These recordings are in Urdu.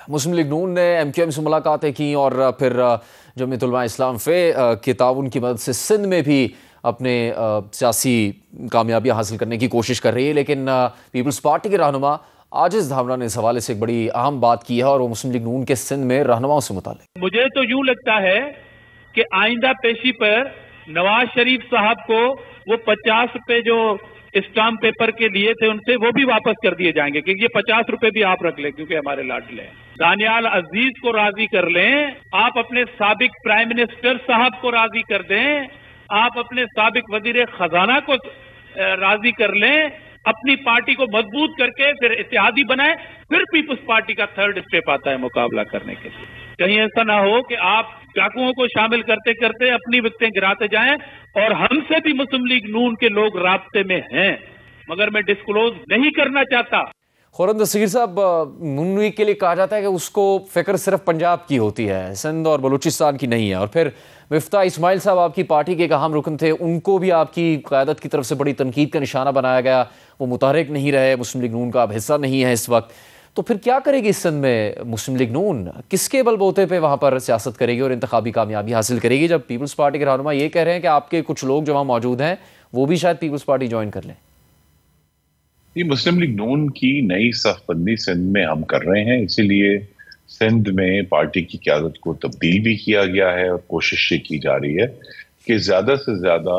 مسلم لیگ نون نے MQM سے ملاقاتیں کی اور پھر جمعیت علماء اسلام کے تعاون کی مدد سے سندھ میں بھی اپنے سیاسی کامیابیاں حاصل کرنے کی کوشش کر رہی ہے، لیکن پیپلز پارٹی کے رہنما عاجز دھامڑا نے اس حوالے سے ایک بڑی اہم بات کی ہے اور وہ مسلم لیگ نون کے سندھ میں رہنماؤں سے متعلق۔ مجھے تو یوں لگتا ہے کہ آئندہ پیشی پر نواز شریف صاحب کو وہ 50 روپے جو اسٹامپ پیپر کے لیے تھے ان سے وہ بھی واپس کر دیے جائیں گے، کیونکہ یہ 50 روپے بھی آپ رکھ لیں کیونکہ ہمارے لاڈلے ہیں۔ دانیال عزیز کو راضی کر لیں، آپ اپنے سابق پرائم منسٹر صاحب کو راضی کر دیں، آپ اپنے سابق وزیر خزانہ کو راضی کر لیں، اپنی پارٹی کو مضبوط کر کے پھر اتحادی بنائیں، پھر پیپلز پارٹی کا تھرڈ اسٹیپ آتا ہے مقابلہ کرنے کے لیے۔ کہیں ایسا نہ ہو کہ آپ ڈاکوؤں کو شامل کرتے کرتے اپنی وقتیں گراتے جائیں، اور ہم سے بھی مسلم لیگ نون کے لوگ رابطے میں ہیں، مگر میں ڈسکلوز نہیں کرنا چاہتا۔ خورم دستگیر صاحب، نون لیگ کے لیے کہا جاتا ہے کہ اس کو فکر صرف پنجاب کی ہوتی ہے، سندھ اور بلوچستان کی نہیں ہے، اور پھر مفتاح اسماعیل صاحب آپ کی پارٹی کے ایک اہم رکن تھے، ان کو بھی آپ کی قیادت کی طرف سے بڑی تنقید کا نشانہ بنایا گیا، وہ متحرک نہیں رہے، مسلم لیگ نون کا اب حصہ نہیں ہے اس وقت۔ تو پھر کیا کرے گی سندھ میں مسلم لیگ نون؟ کس کے بل بوتے پہ وہاں پر سیاست کرے گی اور انتخابی کامیابی حاصل کرے گی، جب پیپلز پارٹی کے رہنما یہ کہہ رہے ہیں کہ آپ کے کچھ لوگ جو وہاں موجود ہیں وہ بھی شاید پیپلز پارٹی جوائن کر لیں؟ یہ مسلم لیگ نون کی نئی صف بندی سندھ میں ہم کر رہے ہیں، اسی لیے سندھ میں پارٹی کی قیادت کو تبدیل بھی کیا گیا ہے اور کوشش یہ کی جا رہی ہے کہ زیادہ سے زیادہ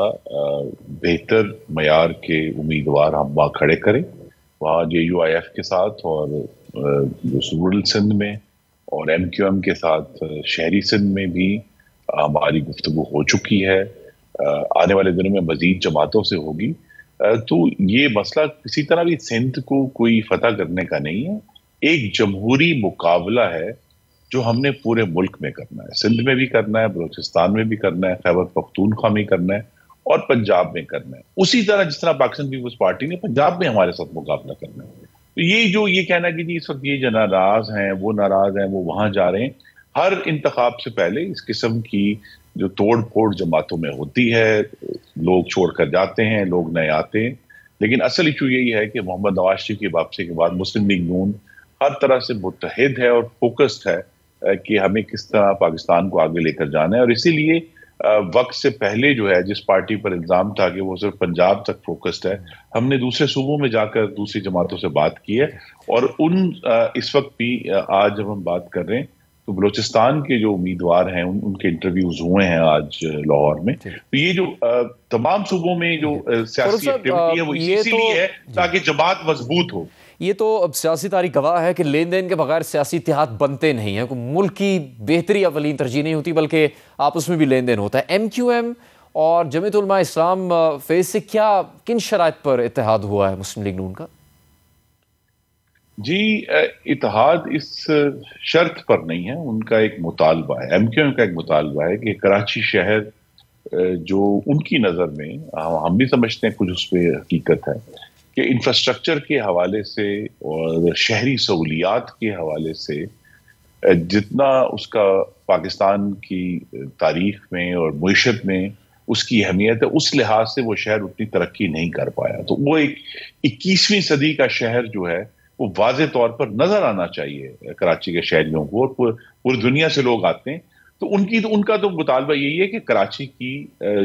بہتر معیار کے امیدوار ہم وہاں کھڑے کریں، وہاں JUIF کے ساتھ اور رورل سندھ میں اور MQM کے ساتھ شہری سندھ میں بھی ہماری گفتگو ہو چکی ہے، آنے والے دنوں میں مزید جماعتوں سے ہوگی۔ تو یہ مسئلہ کسی طرح بھی سندھ کو کوئی فتح کرنے کا نہیں ہے، ایک جمہوری مقابلہ ہے جو ہم نے پورے ملک میں کرنا ہے، سندھ میں بھی کرنا ہے، بلوچستان میں بھی کرنا ہے، خیبر پختونخوا میں کرنا ہے اور پنجاب میں کرنا ہے، اسی طرح جس طرح پاکستان پیپلز پارٹی نے پنجاب میں ہمارے ساتھ مقابلہ کرنا ہے۔ تو یہ کہنا کہ جی اس وقت یہ جو ناراض ہیں وہ ناراض ہیں وہ وہاں جا رہے ہیں، ہر انتخاب سے پہلے اس قسم کی جو توڑ پھوڑ جماعتوں میں ہوتی ہے، لوگ چھوڑ کر جاتے ہیں، لوگ نئے آتے ہیں، لیکن اصل ایشو یہی ہے کہ محمد نواز شریف کی واپسی کے بعد مسلم لیگ نون ہر طرح سے متحد ہے اور فوکسڈ ہے کہ ہمیں کس طرح پاکستان کو آگے لے کر جانا ہے، اور اسی لیے وقت سے پہلے جو ہے جس پارٹی پر الزام تھا کہ وہ صرف پنجاب تک فوکسڈ ہے، ہم نے دوسرے صوبوں میں جا کر دوسری جماعتوں سے بات کی ہے، اور اس وقت بھی آج جب ہم بات کر رہے ہیں تو بلوچستان کے جو امیدوار ہیں ان کے انٹرویوز ہوئے ہیں آج لاہور میں۔ تو یہ جو تمام صوبوں میں جو سیاسی ایکٹیویٹی ہے وہ اسی لیے ہے تاکہ جماعت مضبوط ہو۔ یہ تو اب سیاسی تاریخ گواہ ہے کہ لین دین کے بغیر سیاسی اتحاد بنتے نہیں ہیں، ملک کی بہتری اولین ترجیح نہیں ہوتی بلکہ آپس میں بھی لین دین ہوتا ہے۔ MQM اور جمعیت علماء اسلام فیض سے کن شرائط پر اتحاد ہوا ہے مسلم لیگ نون کا؟ جی اتحاد اس شرط پر نہیں ہے، ان کا ایک مطالبہ ہے، MQM کا ایک مطالبہ ہے کہ کراچی شہر جو ان کی نظر میں ہم بھی سمجھتے ہیں کچھ اس پہ حقیقت ہے کہ انفراسٹرکچر کے حوالے سے اور شہری سہولیات کے حوالے سے جتنا اس کا پاکستان کی تاریخ میں اور معیشت میں اس کی اہمیت ہے، اس لحاظ سے وہ شہر اتنی ترقی نہیں کر پایا۔ تو وہ ایک 21ویں صدی کا شہر جو ہے وہ واضح طور پر نظر آنا چاہیے کراچی کے شہریوں کو، اور پوری دنیا سے لوگ آتے ہیں، تو ان کا تو مطالبہ یہی ہے کہ کراچی کی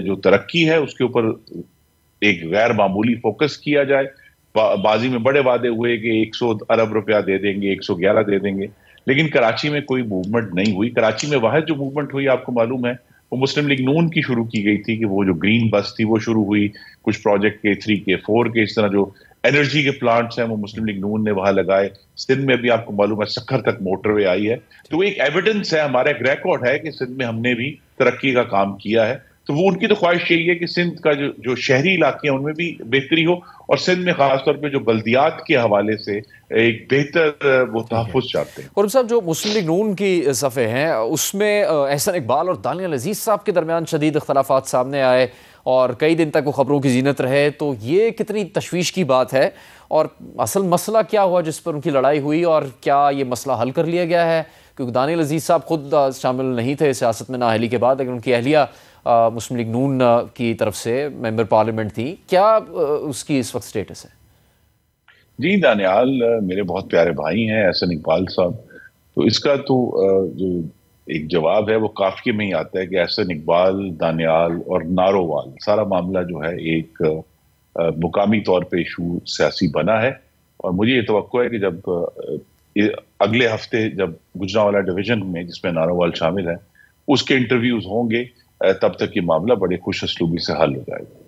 جو ترقی ہے اس کے اوپر ایک غیر معمولی فوکس کیا جائے۔ بازی میں بڑے وعدے ہوئے کہ 100 ارب روپیہ دے دیں گے، 111 دے دیں گے، لیکن کراچی میں کوئی موومنٹ نہیں ہوئی۔ کراچی میں واحد جو موومنٹ ہوئی آپ کو معلوم ہے وہ مسلم لیگ نون کی شروع کی گئی تھی کہ وہ جو گرین بس تھی وہ شروع ہوئی، کچھ پروجیکٹ کے 3 کے 4 کے اس طرح جو انرجی کے پلانٹس ہیں وہ مسلم لیگ نون نے وہاں لگائے۔ سندھ میں بھی آپ کو معلوم ہے سکھر تک موٹر وے آئی ہے، تو ایک ایویڈنس ہے، ہمارا ایک ریکارڈ ہے کہ سندھ میں ہم نے بھی ترقی کا کام کیا ہے۔ تو وہ ان کی تو خواہش یہی ہے کہ سندھ کا جو شہری علاقے ہیں ان میں بھی بہتری ہو، اور سندھ میں خاص طور پہ جو بلدیات کے حوالے سے ایک بہتر وہ تحفظ چاہتے ہیں۔ اور صاحب جو مسلم لیگ نون کی صفحے ہیں اس میں احسن اقبال اور دانیال عزیز صاحب کے درمیان شدید اختلافات سامنے آئے اور کئی دن تک وہ خبروں کی زینت رہے، تو یہ کتنی تشویش کی بات ہے اور اصل مسئلہ کیا ہوا جس پر ان کی لڑائی ہوئی، اور کیا یہ مسئلہ حل کر لیا گیا ہے؟ کیونکہ دانیال عزیز صاحب خود شامل نہیں تھے سیاست میں نااہلی کے بعد، لیکن ان کی اہلیہ مسلم لیگ نون کی طرف سے ممبر پارلیمنٹ تھی، کیا اس کی اس وقت سٹیٹس ہے؟ جی دانیال میرے بہت پیارے بھائی ہیں، احسن اقبال صاحب تو اس کا تو جو ایک جواب ہے وہ کافی میں ہی آتا ہے کہ احسن اقبال، دانیال اور نارووال سارا معاملہ جو ہے ایک مقامی طور پہ ایشو سیاسی بنا ہے. اور مجھے یہ توقع ہے کہ جب اگلے ہفتے جب گجرانوالہ ڈویژن میں جس میں نارووال شامل ہے اس کے انٹرویوز ہوں گے تب تک یہ معاملہ بڑے خوش اسلوبی سے حل ہو جائے گا.